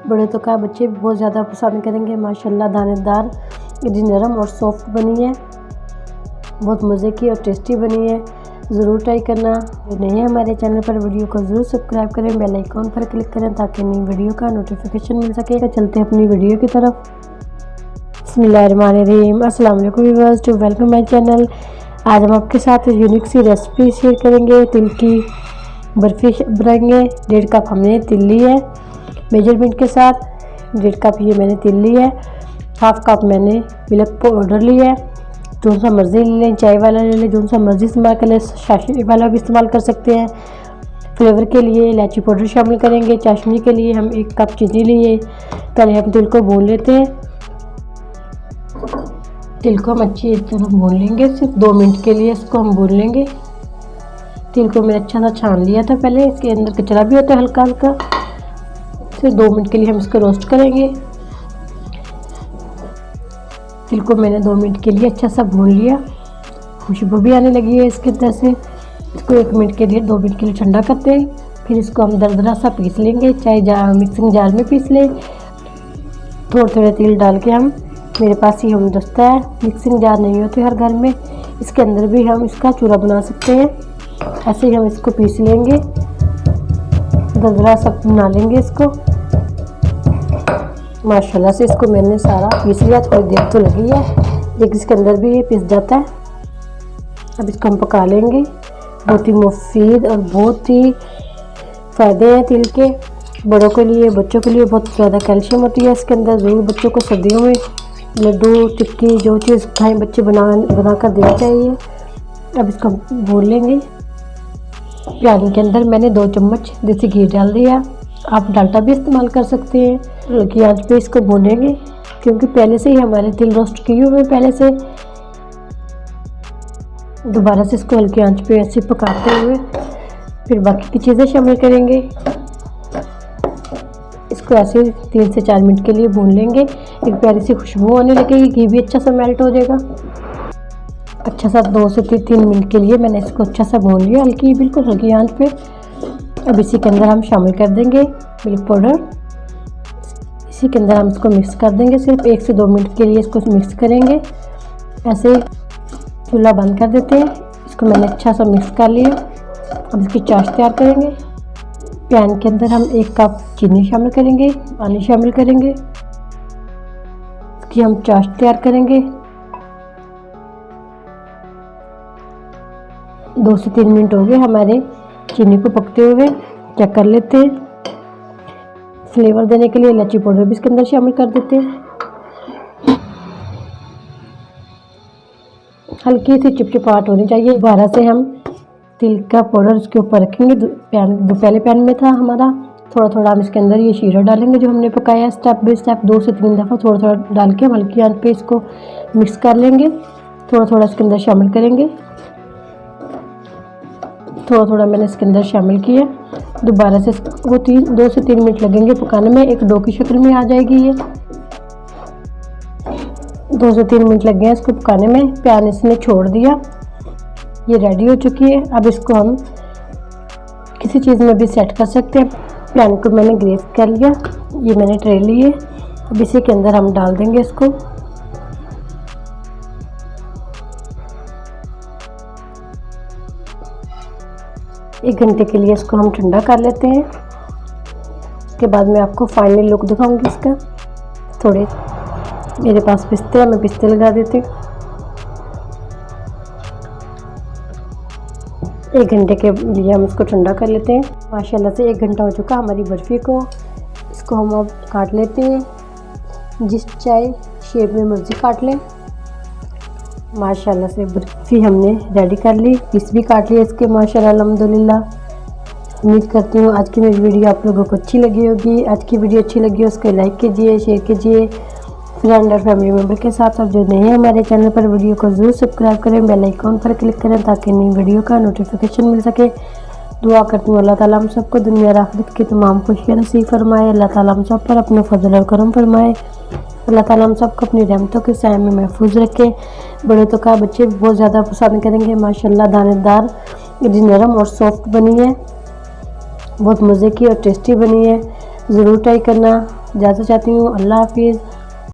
बड़े तो क्या बच्चे भी बहुत ज़्यादा पसंद करेंगे। माशाल्लाह दानेदार इतनी नरम और सॉफ्ट बनी है, बहुत मज़े की और टेस्टी बनी है। ज़रूर ट्राई करना। जो नए हैं हमारे चैनल पर वीडियो को ज़रूर सब्सक्राइब करें, बेल आइकॉन पर क्लिक करें ताकि नई वीडियो का नोटिफिकेशन मिल सके। तो चलते हैं अपनी वीडियो की तरफ। बिस्मिल्लाहिर्रहमानिर्रहीम। अस्सलाम वालेकुम viewers, to welcome my channel. आज हम आपके साथ यूनिक सी रेसिपी शेयर करेंगे। तिल की बर्फ़ी बनाएंगे। 1.5 कप हमने तिल ली है मेजरमेंट के साथ। 1.5 कप ये मैंने तिल ली है। 1/2 कप मैंने मिल्क पाउडर ली है। जो सा मर्ज़ी ले लें, चाय वाला ले लें, जो सा मर्ज़ी इस्तेमाल कर लें। चाशनी वाला भी इस्तेमाल कर सकते हैं। फ्लेवर के लिए इलायची पाउडर शामिल करेंगे। चाशनी के लिए हम 1 कप चीनी लिए। पहले हम तिल को भून लेते हैं। तिल को हम अच्छी तरह भून लेंगे। सिर्फ 2 मिनट के लिए इसको हम भून लेंगे। तिल को मैंने अच्छा सा छान लिया था पहले, इसके अंदर कचरा भी होता है हल्का हल्का। सिर्फ 2 मिनट के लिए हम इसको रोस्ट करेंगे। तिल को मैंने 2 मिनट के लिए अच्छा सा भून लिया। खुशबू भी आने लगी है इसके अंदर से। इसको 1 मिनट के लिए 2 मिनट के लिए ठंडा करते हैं। फिर इसको हम दरदरा सा पीस लेंगे, चाहे मिक्सिंग जार में पीस लें। थोड़े थोड़े तिल डाल के हम, मेरे पास ही हम दस्ता है, मिक्सिंग जार नहीं होती हर घर में, इसके अंदर भी हम इसका चूरा बना सकते हैं। ऐसे ही हम इसको पीस लेंगे, दरदरा सा बना लेंगे इसको। माशाल्लाह से इसको मैंने सारा पीस लिया। थोड़ी देर तो लगी है लेकिन इसके अंदर भी ये पिस जाता है। अब इसको हम पका लेंगे। बहुत ही मुफीद और बहुत ही फ़ायदे हैं तिल के, बड़ों के लिए, बच्चों के लिए बहुत ज़्यादा कैल्शियम होती है इसके अंदर। ज़रूर बच्चों को सर्दियों में लड्डू, टिक्की, जो चीज़ खाएँ बच्चे बना कर देना चाहिए। अब इसको भून लेंगे। प्यानी के अंदर मैंने 2 चम्मच देसी घी डाल दिया। आप डालडा भी इस्तेमाल कर सकते हैं। हल्की आंच पे इसको भूनेंगे क्योंकि पहले से ही हमारे तिल रोस्ट किए हुए पहले से। दोबारा से इसको हल्की आंच पे ऐसे पकाते हुए फिर बाकी की चीज़ें शामिल करेंगे। इसको ऐसे 3 से 4 मिनट के लिए भून लेंगे। एक प्यारी सी खुशबू आने लगेगी, घी भी अच्छा सा मेल्ट हो जाएगा। अच्छा सा 2 से 3 मिनट के लिए मैंने इसको अच्छा सा भून लिया, बिल्कुल हल्की आंच पे। अब इसी के अंदर हम शामिल कर देंगे मिल्क पाउडर। इसी के अंदर हम इसको मिक्स कर देंगे। सिर्फ 1 से 2 मिनट के लिए इसको मिक्स करेंगे। ऐसे चूल्हा बंद कर देते हैं। इसको मैंने अच्छा सा मिक्स कर लिया। अब इसकी चाश तैयार करेंगे। पैन के अंदर हम 1 कप चीनी शामिल करेंगे, पानी शामिल करेंगे। इसकी हम चाश तैयार करेंगे। 2 से 3 मिनट हो गए हमारे चीनी को पकते हुए। चेक कर लेते हैं। फ्लेवर देने के लिए इलायची पाउडर भी इसके अंदर शामिल कर देते हैं। हल्की सी चिपचिपाहट होनी चाहिए। दोबारा से हम तिल का पाउडर इसके ऊपर रखेंगे। पहले पैन में था हमारा। थोड़ा थोड़ा हम इसके अंदर ये शीरा डालेंगे जो हमने पकाया है स्टेप बाय स्टेप। 2 से 3 दफ़ा थोड़ा थोड़ा डाल के हम हल्की आंच पे इसको मिक्स कर लेंगे। थोड़ा थोड़ा इसके अंदर शामिल करेंगे। थोड़ा थोड़ा मैंने इसके अंदर शामिल किया। दोबारा से वो 2 से 3 मिनट लगेंगे पकाने में। एक डो की शक्ल में आ जाएगी ये। 2 से 3 मिनट लग गए इसको पकाने में। पैन इसने छोड़ दिया, ये रेडी हो चुकी है। अब इसको हम किसी चीज़ में भी सेट कर सकते हैं। पैन को मैंने ग्रेस कर लिया, ये मैंने ट्रे ली है। अब इसी के अंदर हम डाल देंगे इसको। एक घंटे के लिए इसको हम ठंडा कर लेते हैं। उसके बाद मैं आपको फाइनल लुक दिखाऊंगी इसका। थोड़े मेरे पास पिस्ते हैं, मैं पिस्ते लगा देती हूँ। 1 घंटे के लिए हम इसको ठंडा कर लेते हैं। माशाल्लाह से 1 घंटा हो चुका हमारी बर्फ़ी को। इसको हम अब काट लेते हैं। जिस चाहे शेप में मर्ज़ी काट लें। माशाल्लाह से बर्फ़ी हमने रेडी कर ली। पीस भी काट लिया इसके माशाल्लाह अल्हम्दुलिल्लाह। उम्मीद करती हूँ आज की मेरी वीडियो आप लोगों को अच्छी लगी होगी। आज की वीडियो अच्छी लगी हो उसको लाइक कीजिए, शेयर कीजिए फ्रेंड और फैमिली मेम्बर के साथ। और जो नए हैं हमारे चैनल पर वीडियो को ज़रूर सब्सक्राइब करें, बेल आइकॉन पर क्लिक करें ताकि नई वीडियो का नोटिफिकेशन मिल सके। दुआ करती हूँ अल्लाह ताला हम सबको दुनिया और आखिरत की तमाम खुशियाँ नसीब फरमाए। अल्लाह ताला हम सब पर अपने फजल और करम फरमाए। अल्लाह ताला हम सबको अपनी रहमतों के साए में महफूज रखे। बड़े तो क्या बच्चे भी बहुत ज़्यादा पसंद करेंगे। माशाल्लाह दानेदार इतनी नरम और सॉफ्ट बनी है, बहुत मज़े की और टेस्टी बनी है। ज़रूर ट्राई करना। इजाज़त चाहती हूँ। अल्लाह हाफिज़।